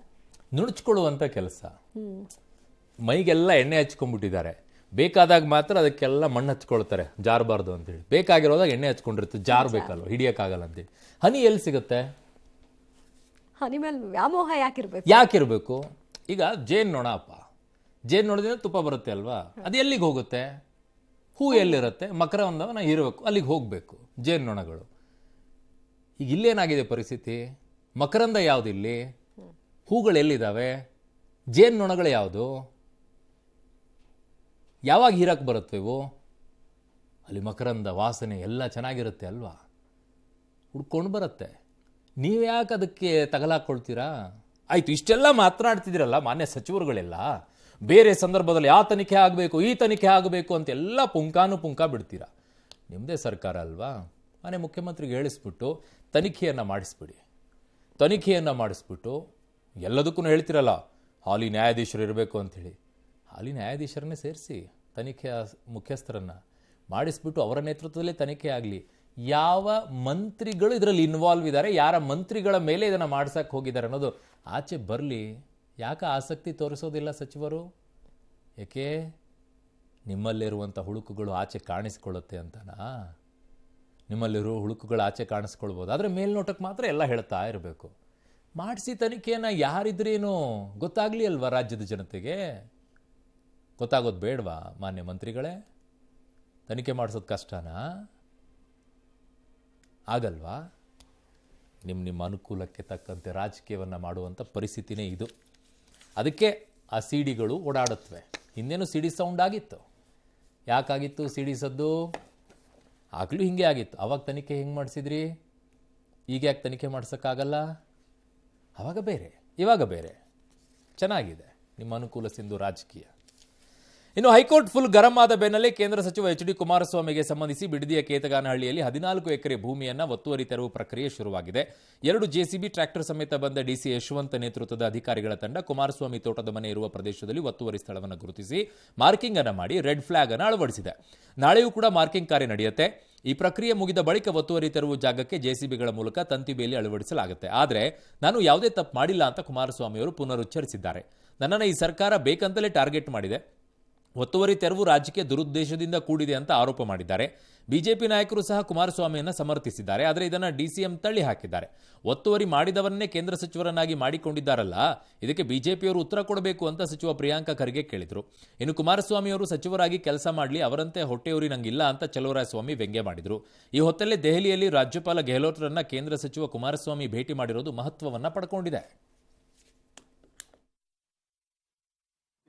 ನುಣುಚ್ಕೊಳ್ಳುವಂಥ ಕೆಲಸ. ಮೈಗೆಲ್ಲ ಎಣ್ಣೆ ಹಚ್ಕೊಂಡ್ಬಿಟ್ಟಿದ್ದಾರೆ. ಬೇಕಾದಾಗ ಮಾತ್ರ ಅದಕ್ಕೆಲ್ಲ ಮಣ್ಣು ಹಚ್ಕೊಳ್ತಾರೆ, ಜಾರಬಾರ್ದು ಅಂತೇಳಿ. ಬೇಕಾಗಿರೋದಾಗ ಎಣ್ಣೆ ಹಚ್ಕೊಂಡಿರುತ್ತೆ, ಜಾರಬೇಕಲ್ವ, ಹಿಡಿಯೋಕ್ಕಾಗಲ್ಲ ಅಂತೇಳಿ. ಹನಿ ಎಲ್ಲಿ ಸಿಗುತ್ತೆ? ಹನಿ ಮೇಲೆ ವ್ಯಾಮೋಹ ಯಾಕಿರ್ಬೇಕು? ಈಗ ಜೇನು ನೊಣ ಅಪ್ಪ, ಜೇನು ನೊಣದಿಂದ ತುಪ್ಪ ಬರುತ್ತೆ ಅಲ್ವಾ, ಅದು ಎಲ್ಲಿಗೆ ಹೋಗುತ್ತೆ? ಹೂ ಎಲ್ಲಿರುತ್ತೆ? ಮಕರಂದವನ್ನ ಹೀರಬೇಕು, ಅಲ್ಲಿಗೆ ಹೋಗಬೇಕು ಜೇನು ನೊಣಗಳು. ಈಗ ಇಲ್ಲೇನಾಗಿದೆ ಪರಿಸ್ಥಿತಿ? ಮಕರಂದ ಯಾವುದು ಇಲ್ಲಿ? ಹೂಗಳು ಎಲ್ಲಿದ್ದಾವೆ? ಜೇನು ನೊಣಗಳು ಯಾವುದು? ಯಾವಾಗ ಹೀರಕ್ಕೆ ಬರುತ್ತೆ ಇವು? ಅಲ್ಲಿ ಮಕರಂದ ವಾಸನೆ ಎಲ್ಲ ಚೆನ್ನಾಗಿರುತ್ತೆ ಅಲ್ವಾ, ಹುಡ್ಕೊಂಡು ಬರುತ್ತೆ. ನೀವು ಯಾಕೆ ಅದಕ್ಕೆ ತಗಲಾಕೊಳ್ತೀರಾ? ಆಯ್ತು, ಇಷ್ಟೆಲ್ಲ ಮಾತನಾಡ್ತಿದ್ದೀರಲ್ಲ ಮಾನ್ಯ ಸಚಿವರುಗಳೆಲ್ಲ, ಬೇರೆ ಸಂದರ್ಭದಲ್ಲಿ ಆ ತನಿಖೆ ಆಗಬೇಕು, ಈ ತನಿಖೆ ಆಗಬೇಕು ಅಂತೆಲ್ಲ ಪುಂಕ ಬಿಡ್ತೀರಾ. ನಿಮ್ಮದೇ ಸರ್ಕಾರ ಅಲ್ವಾ? ಮಾನ್ಯ ಮುಖ್ಯಮಂತ್ರಿಗೆ ಹೇಳಿಸ್ಬಿಟ್ಟು ತನಿಖೆಯನ್ನು ಮಾಡಿಸ್ಬಿಟ್ಟು ಎಲ್ಲದಕ್ಕೂ ಹೇಳ್ತಿರಲ್ಲ ಹಾಲಿ ನ್ಯಾಯಾಧೀಶರು ಇರಬೇಕು ಅಂಥೇಳಿ. ಹಾಲಿ ನ್ಯಾಯಾಧೀಶರನ್ನೇ ಸೇರಿಸಿ ತನಿಖೆಯ ಮುಖ್ಯಸ್ಥರನ್ನು ಮಾಡಿಸ್ಬಿಟ್ಟು ಅವರ ನೇತೃತ್ವದಲ್ಲೇ ತನಿಖೆ ಆಗಲಿ. ಯಾವ ಮಂತ್ರಿಗಳು ಇದರಲ್ಲಿ ಇನ್ವಾಲ್ವ್ ಇದ್ದಾರೆ, ಯಾರ ಮಂತ್ರಿಗಳ ಮೇಲೆ ಇದನ್ನು ಮಾಡ್ಸಕ್ಕೆ ಹೋಗಿದ್ದಾರೆ ಅನ್ನೋದು ಆಚೆ ಬರಲಿ. ಯಾಕೆ ಆಸಕ್ತಿ ತೋರಿಸೋದಿಲ್ಲ ಸಚಿವರು? ಏಕೆ? ನಿಮ್ಮಲ್ಲಿರುವಂಥ ಹುಳುಕುಗಳು ಆಚೆ ಕಾಣಿಸ್ಕೊಳ್ಳುತ್ತೆ ಅಂತನಾ? ನಿಮ್ಮಲ್ಲಿರೋ ಹುಳುಕುಗಳು ಆಚೆ ಕಾಣಿಸ್ಕೊಳ್ಬೋದು, ಆದರೆ ಮೇಲ್ನೋಟಕ್ಕೆ ಮಾತ್ರ ಎಲ್ಲ ಹೇಳ್ತಾ ಇರಬೇಕು. ಮಾಡಿಸಿ ತನಿಖೆಯನ್ನು, ಯಾರಿದ್ರೇನು ಗೊತ್ತಾಗಲಿ ಅಲ್ವಾ ರಾಜ್ಯದ ಜನತೆಗೆ? ಗೊತ್ತಾಗೋದು ಬೇಡವಾ ಮಾನ್ಯ ಮಂತ್ರಿಗಳೇ? ತನಿಖೆ ಮಾಡಿಸೋದು ಕಷ್ಟನಾ? ಆಗಲ್ವಾ? ನಿಮ್ಮ ಅನುಕೂಲಕ್ಕೆ ತಕ್ಕಂತೆ ರಾಜಕೀಯವನ್ನು ಮಾಡುವಂಥ ಪರಿಸ್ಥಿತಿನೇ ಇದು. ಅದಕ್ಕೆ ಆ ಸಿ ಡಿಗಳು ಓಡಾಡುತ್ತವೆ. ಹಿಂದೇನು ಸಿ ಡಿ ಸೌಂಡ್ ಆಗಿತ್ತು. ಯಾಕಾಗಿತ್ತು ಸಿ ಡಿ ಸದ್ದು? ಆಗಲೂ ಹಿಂಗೆ ಆಗಿತ್ತು. ಅವಾಗ ತನಿಖೆ ಹೆಂಗೆ ಮಾಡಿಸಿದ್ರಿ? ಈಗ ಯಾಕೆ ತನಿಖೆ ಮಾಡ್ಸೋಕ್ಕಾಗಲ್ಲ? ಆವಾಗ ಬೇರೆ, ಇವಾಗ ಬೇರೆ. ಚೆನ್ನಾಗಿದೆ ನಿಮ್ಮ ಅನುಕೂಲ ಸಿಂಧು ರಾಜಕೀಯ. ಇನ್ನು ಹೈಕೋರ್ಟ್ ಫುಲ್ ಗರಂ ಆದ ಬೆನ್ನಲ್ಲೇ ಕೇಂದ್ರ ಸಚಿವ ಎಚ್ ಡಿ ಕುಮಾರಸ್ವಾಮಿಗೆ ಸಂಬಂಧಿಸಿ ಬಿಡದಿಯ ಕೇತಗಾನಹಳ್ಳಿಯಲ್ಲಿ 14 ಎಕರೆ ಭೂಮಿಯನ್ನು ಒತ್ತುವರಿ ತೆರವು ಪ್ರಕ್ರಿಯೆ ಶುರುವಾಗಿದೆ. 2 ಜೆಸಿಬಿ ಟ್ರ್ಯಾಕ್ಟರ್ ಸಮೇತ ಬಂದ ಡಿಸಿ ಯಶವಂತ್ ನೇತೃತ್ವದ ಅಧಿಕಾರಿಗಳ ತಂಡ ಕುಮಾರಸ್ವಾಮಿ ತೋಟದ ಮನೆ ಇರುವ ಪ್ರದೇಶದಲ್ಲಿ ಒತ್ತುವರಿ ಸ್ಥಳವನ್ನು ಗುರುತಿಸಿ ಮಾರ್ಕಿಂಗ್ ಅನ್ನು ಮಾಡಿ ರೆಡ್ ಫ್ಲಾಗ್ ಅನ್ನು ಅಳವಡಿಸಿದೆ. ನಾಳೆಯೂ ಕೂಡ ಮಾರ್ಕಿಂಗ್ ಕಾರ್ಯ ನಡೆಯುತ್ತೆ. ಈ ಪ್ರಕ್ರಿಯೆ ಮುಗಿದ ಬಳಿಕ ಒತ್ತುವರಿ ತೆರವು ಜಾಗಕ್ಕೆ ಜೆಸಿಬಿಗಳ ಮೂಲಕ ತಂತಿ ಬೇಲಿ ಅಳವಡಿಸಲಾಗುತ್ತೆ. ಆದರೆ ನಾನು ಯಾವುದೇ ತಪ್ಪು ಮಾಡಿಲ್ಲ ಅಂತ ಕುಮಾರಸ್ವಾಮಿ ಅವರು ಪುನರುಚ್ಚರಿಸಿದ್ದಾರೆ. ನನ್ನನ್ನು ಈ ಸರ್ಕಾರ ಬೇಕಂತಲೇ ಟಾರ್ಗೆಟ್ ಮಾಡಿದೆ, ಒತ್ತುವರಿ ತೆರವು ರಾಜಕೀಯ ದುರುದ್ದೇಶದಿಂದ ಕೂಡಿದೆ ಅಂತ ಆರೋಪ ಮಾಡಿದ್ದಾರೆ. ಬಿಜೆಪಿ ನಾಯಕರು ಸಹ ಕುಮಾರಸ್ವಾಮಿಯನ್ನು ಸಮರ್ಥಿಸಿದ್ದಾರೆ. ಆದರೆ ಇದನ್ನು ಡಿಸಿಎಂ ತಳ್ಳಿ ಹಾಕಿದ್ದಾರೆ. ಒತ್ತುವರಿ ಮಾಡಿದವರನ್ನೇ ಕೇಂದ್ರ ಸಚಿವರನ್ನಾಗಿ ಮಾಡಿಕೊಂಡಿದ್ದಾರಲ್ಲ, ಇದಕ್ಕೆ ಬಿಜೆಪಿಯವರು ಉತ್ತರ ಕೊಡಬೇಕು ಅಂತ ಸಚಿವ ಪ್ರಿಯಾಂಕ ಖರ್ಗೆ ಕೇಳಿದರು. ಇನ್ನು ಕುಮಾರಸ್ವಾಮಿ ಅವರು ಸಚಿವರಾಗಿ ಕೆಲಸ ಮಾಡಲಿ, ಅವರಂತೆ ಹೊಟ್ಟೆಯೂರಿ ನಂಗಿಲ್ಲ ಅಂತ ಚಲುವರಾಯಸ್ವಾಮಿ ವ್ಯಂಗ್ಯ ಮಾಡಿದರು. ಈ ಹೊತ್ತಲ್ಲೇ ದೆಹಲಿಯಲ್ಲಿ ರಾಜ್ಯಪಾಲ ಗೆಹ್ಲೋಟ್ರನ್ನ ಕೇಂದ್ರ ಸಚಿವ ಕುಮಾರಸ್ವಾಮಿ ಭೇಟಿ ಮಾಡಿರೋದು ಮಹತ್ವವನ್ನು ಪಡ್ಕೊಂಡಿದೆ.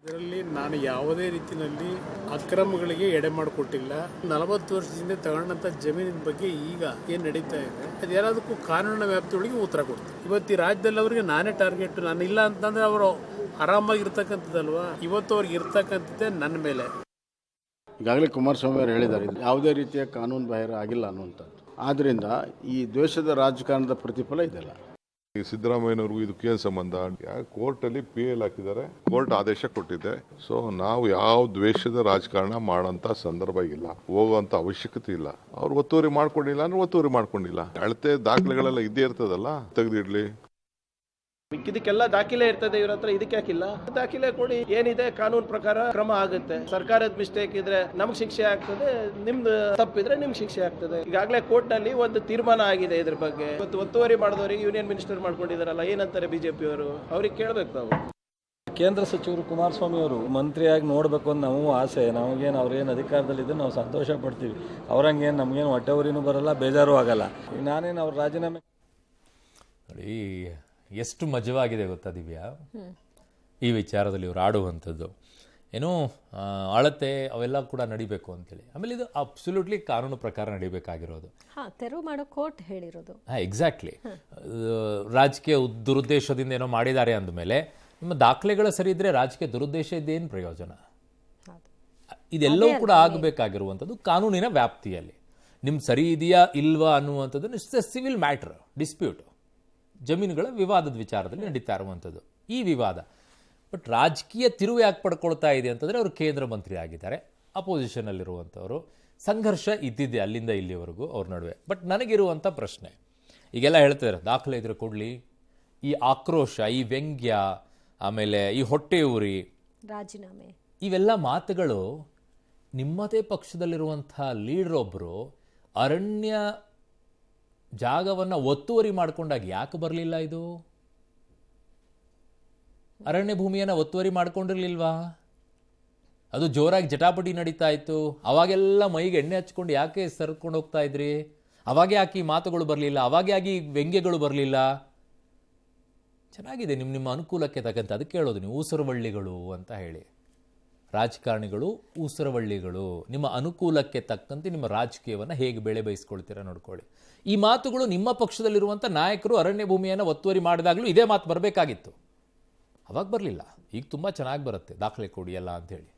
ಇದರಲ್ಲಿ ನಾನು ಯಾವುದೇ ರೀತಿಯಲ್ಲಿ ಅಕ್ರಮಗಳಿಗೆ ಎಡೆ ಮಾಡಿಕೊಟ್ಟಿಲ್ಲ. 40 ವರ್ಷದಿಂದ ತಗೊಂಡಂಥ ಜಮೀನಿನ ಬಗ್ಗೆ ಈಗ ಏನು ನಡೀತಾ ಇದೆ ಅದು ಎಲ್ಲದಕ್ಕೂ ಕಾನೂನಿನ ವ್ಯಾಪ್ತಿಯೊಳಗೆ ಉತ್ತರ ಕೊಡ್ತೀನಿ. ಇವತ್ತು ಈ ರಾಜ್ಯದಲ್ಲಿ ಅವರಿಗೆ ನಾನೇ ಟಾರ್ಗೆಟ್. ನಾನು ಇಲ್ಲ ಅಂತಂದ್ರೆ ಅವರು ಆರಾಮಾಗಿರ್ತಕ್ಕಂಥದ್ದಲ್ವಾ. ಇವತ್ತು ಅವ್ರಿಗೆ ಇರ್ತಕ್ಕಂಥದ್ದೇ ನನ್ನ ಮೇಲೆ. ಈಗಾಗಲೇ ಕುಮಾರಸ್ವಾಮಿ ಅವರು ಹೇಳಿದ್ದಾರೆ, ಯಾವುದೇ ರೀತಿಯ ಕಾನೂನು ಬಾಹಿರ ಆಗಿಲ್ಲ ಅನ್ನುವಂಥದ್ದು. ಆದ್ದರಿಂದ ಈ ದ್ವೇಷದ ರಾಜಕಾರಣದ ಪ್ರತಿಫಲ ಇದೆಲ್ಲ. ಸಿದ್ದರಾಮಯ್ಯನವ್ರಿಗೂ ಇದಕ್ಕೆ ಏನು ಸಂಬಂಧ? ಕೋರ್ಟಲ್ಲಿ PL ಹಾಕಿದ್ದಾರೆ, ಕೋರ್ಟ್ ಆದೇಶ ಕೊಟ್ಟಿದೆ. ಸೊ ನಾವು ಯಾವ ದ್ವೇಷದ ರಾಜಕಾರಣ ಮಾಡೋಂಥ ಸಂದರ್ಭ ಇಲ್ಲ, ಹೋಗುವಂತ ಅವಶ್ಯಕತೆ ಇಲ್ಲ. ಅವ್ರು ಒತ್ತುವರಿ ಮಾಡ್ಕೊಂಡಿಲ್ಲ ಅಂದ್ರೆ ಒತ್ತುವರಿ ಮಾಡ್ಕೊಂಡಿಲ್ಲ. ಅಳತೆ ದಾಖಲೆಗಳೆಲ್ಲ ಇದ್ದೇ ಇರ್ತದಲ್ಲ, ತೆಗೆದಿಡ್ಲಿ. ಇದಕ್ಕೆಲ್ಲ ದಾಖಲೆ ಇರ್ತದೆ ಇವ್ರ ಹತ್ರ, ಇದಕ್ಕೆ ಯಾಕಿಲ್ಲ? ದಾಖಲೆ ಕೊಡಿ, ಏನಿದೆ ಕಾನೂನು ಪ್ರಕಾರ ಕ್ರಮ ಆಗುತ್ತೆ. ಸರ್ಕಾರದ ಮಿಸ್ಟೇಕ್ ಇದ್ರೆ ನಮ್ಗೆ ಶಿಕ್ಷೆ ಆಗ್ತದೆ, ನಿಮ್ದು ತಪ್ಪಿದ್ರೆ ನಿಮ್ಗೆ ಶಿಕ್ಷೆ ಆಗ್ತದೆ. ಈಗಾಗಲೇ ಕೋರ್ಟ್ ನಲ್ಲಿ ಒಂದು ತೀರ್ಮಾನ ಆಗಿದೆ ಇದ್ರ ಬಗ್ಗೆ. ಇವತ್ತು ಒತ್ತುವರಿ ಮಾಡಿದವರಿಗೆ ಯೂನಿಯನ್ ಮಿನಿಸ್ಟರ್ ಮಾಡ್ಕೊಂಡಿದಾರಲ್ಲ, ಏನಂತಾರೆ ಬಿಜೆಪಿ ಅವರು? ಅವ್ರಿಗೆ ಕೇಳ್ಬೇಕು ನಾವು. ಕೇಂದ್ರ ಸಚಿವರು ಕುಮಾರಸ್ವಾಮಿ ಅವರು ಮಂತ್ರಿಯಾಗಿ ನೋಡಬೇಕು ಅಂತ ನಮಗೂ ಆಸೆ. ನಮಗೇನು ಅವ್ರೇನು ಅಧಿಕಾರದಲ್ಲಿದ್ದು ನಾವು ಸಂತೋಷ ಪಡ್ತೀವಿ. ಅವ್ರಂಗೇನು ನಮಗೇನು ಹೊಟ್ಟೆವರಿನೂ ಬರಲ್ಲ, ಬೇಜಾರು ಆಗಲ್ಲ. ಈಗ ನಾನೇನು ಅವ್ರ ರಾಜೀನಾಮೆ ನೋಡಿ ಎಷ್ಟು ಮಜವಾಗಿದೆ ಗೊತ್ತಾ ದಿವ್ಯಾ ಈ ವಿಚಾರದಲ್ಲಿ ಇವರು ಆಡುವಂಥದ್ದು. ಏನೋ ಅಳತೆ ಅವೆಲ್ಲ ಕೂಡ ನಡಿಬೇಕು ಅಂತೇಳಿ. ಆಮೇಲೆ ಇದು ಅಬ್ಸಲ್ಯೂಟ್ಲಿ ಕಾನೂನು ಪ್ರಕಾರ ನಡಿಬೇಕಾಗಿರೋದು. ತೆರವು ಮಾಡೋ ಕೋರ್ಟ್ ಹೇಳಿರೋದು. ಎಕ್ಸಾಕ್ಟ್ಲಿ. ರಾಜಕೀಯ ದುರುದ್ದೇಶದಿಂದ ಏನೋ ಮಾಡಿದ್ದಾರೆ ಅಂದಮೇಲೆ ನಿಮ್ಮ ದಾಖಲೆಗಳು ಸರಿ ಇದ್ರೆ ರಾಜಕೀಯ ದುರುದ್ದೇಶ ಇದ್ದೇನು ಪ್ರಯೋಜನ? ಇದೆಲ್ಲವೂ ಕೂಡ ಆಗಬೇಕಾಗಿರುವಂಥದ್ದು ಕಾನೂನಿನ ವ್ಯಾಪ್ತಿಯಲ್ಲಿ. ನಿಮ್ಗೆ ಸರಿ ಇದೆಯಾ ಇಲ್ವಾ ಅನ್ನುವಂಥದ್ದು ಸಿವಿಲ್ ಮ್ಯಾಟ್ರ್, ಡಿಸ್ಪ್ಯೂಟ್, ಜಮೀನುಗಳ ವಿವಾದದ ವಿಚಾರದಲ್ಲಿ ನಡೀತಾ ಇರುವಂಥದ್ದು ಈ ವಿವಾದ. ಬಟ್ ರಾಜಕೀಯ ತಿರುವು ಯಾಕೆ ಪಡ್ಕೊಳ್ತಾ ಇದೆ ಅಂತಂದರೆ ಅವರು ಕೇಂದ್ರ ಮಂತ್ರಿ ಆಗಿದ್ದಾರೆ, ಅಪೋಸಿಷನಲ್ಲಿರುವಂಥವರು, ಸಂಘರ್ಷ ಇದ್ದಿದೆ ಅಲ್ಲಿಂದ ಇಲ್ಲಿವರೆಗೂ ಅವ್ರ ನಡುವೆ. ಬಟ್ ನನಗಿರುವಂಥ ಪ್ರಶ್ನೆ, ಈಗೆಲ್ಲ ಹೇಳ್ತಿದ್ದಾರೆ ದಾಖಲೆ ಇದ್ರೆ ಕೊಡಲಿ, ಈ ಆಕ್ರೋಶ, ಈ ವ್ಯಂಗ್ಯ, ಆಮೇಲೆ ಈ ಹೊಟ್ಟೆ ಉರಿ, ರಾಜೀನಾಮೆ, ಇವೆಲ್ಲ ಮಾತುಗಳು ನಿಮ್ಮದೇ ಪಕ್ಷದಲ್ಲಿರುವಂಥ ಲೀಡರ್ ಒಬ್ಬರು ಅರಣ್ಯ ಜಾಗವನ್ನು ಒತ್ತುವರಿ ಮಾಡಿಕೊಂಡಾಗ ಯಾಕೆ ಬರಲಿಲ್ಲ? ಇದು ಅರಣ್ಯ ಭೂಮಿಯನ್ನು ಒತ್ತುವರಿ ಮಾಡ್ಕೊಂಡಿರ್ಲಿಲ್ವಾ? ಅದು ಜೋರಾಗಿ ಜಟಾಪಟಿ ನಡೀತಾ ಇತ್ತು, ಅವಾಗೆಲ್ಲ ಮೈಗೆ ಎಣ್ಣೆ ಹಚ್ಕೊಂಡು ಯಾಕೆ ಸರ್ಕೊಂಡು ಹೋಗ್ತಾ ಇದ್ರಿ? ಅವಾಗೆ ಯಾಕೆ ಈ ಮಾತುಗಳು ಬರಲಿಲ್ಲ? ಅವಾಗೆ ಯಾಕೆ ಈ ವ್ಯಂಗ್ಯಗಳು ಬರಲಿಲ್ಲ? ಚೆನ್ನಾಗಿದೆ ನಿಮ್ಮ ಅನುಕೂಲಕ್ಕೆ ತಕ್ಕಂತೆ. ಅದಕ್ಕೆ ಹೇಳೋದು ನೀವು ಊಸರವಳ್ಳಿಗಳು ಅಂತ ಹೇಳಿ. ರಾಜಕಾರಣಿಗಳು ಊಸರವಳ್ಳಿಗಳು. ನಿಮ್ಮ ಅನುಕೂಲಕ್ಕೆ ತಕ್ಕಂತೆ ನಿಮ್ಮ ರಾಜಕೀಯವನ್ನು ಹೇಗೆ ಬೆಳೆ ಬಯಸ್ಕೊಳ್ತೀರಾ ನೋಡ್ಕೊಳ್ಳಿ. ಈ ಮಾತುಗಳು ನಿಮ್ಮ ಪಕ್ಷದಲ್ಲಿರುವಂಥ ನಾಯಕರು ಅರಣ್ಯ ಭೂಮಿಯನ್ನು ಒತ್ತುವರಿ ಮಾಡಿದಾಗಲೂ ಇದೇ ಮಾತು ಬರಬೇಕಾಗಿತ್ತು, ಅವಾಗ ಬರಲಿಲ್ಲ. ಈಗ ತುಂಬ ಚೆನ್ನಾಗಿ ಬರುತ್ತೆ ದಾಖಲೆ ಕೊಡಿ ಎಲ್ಲ ಅಂತ ಹೇಳಿ.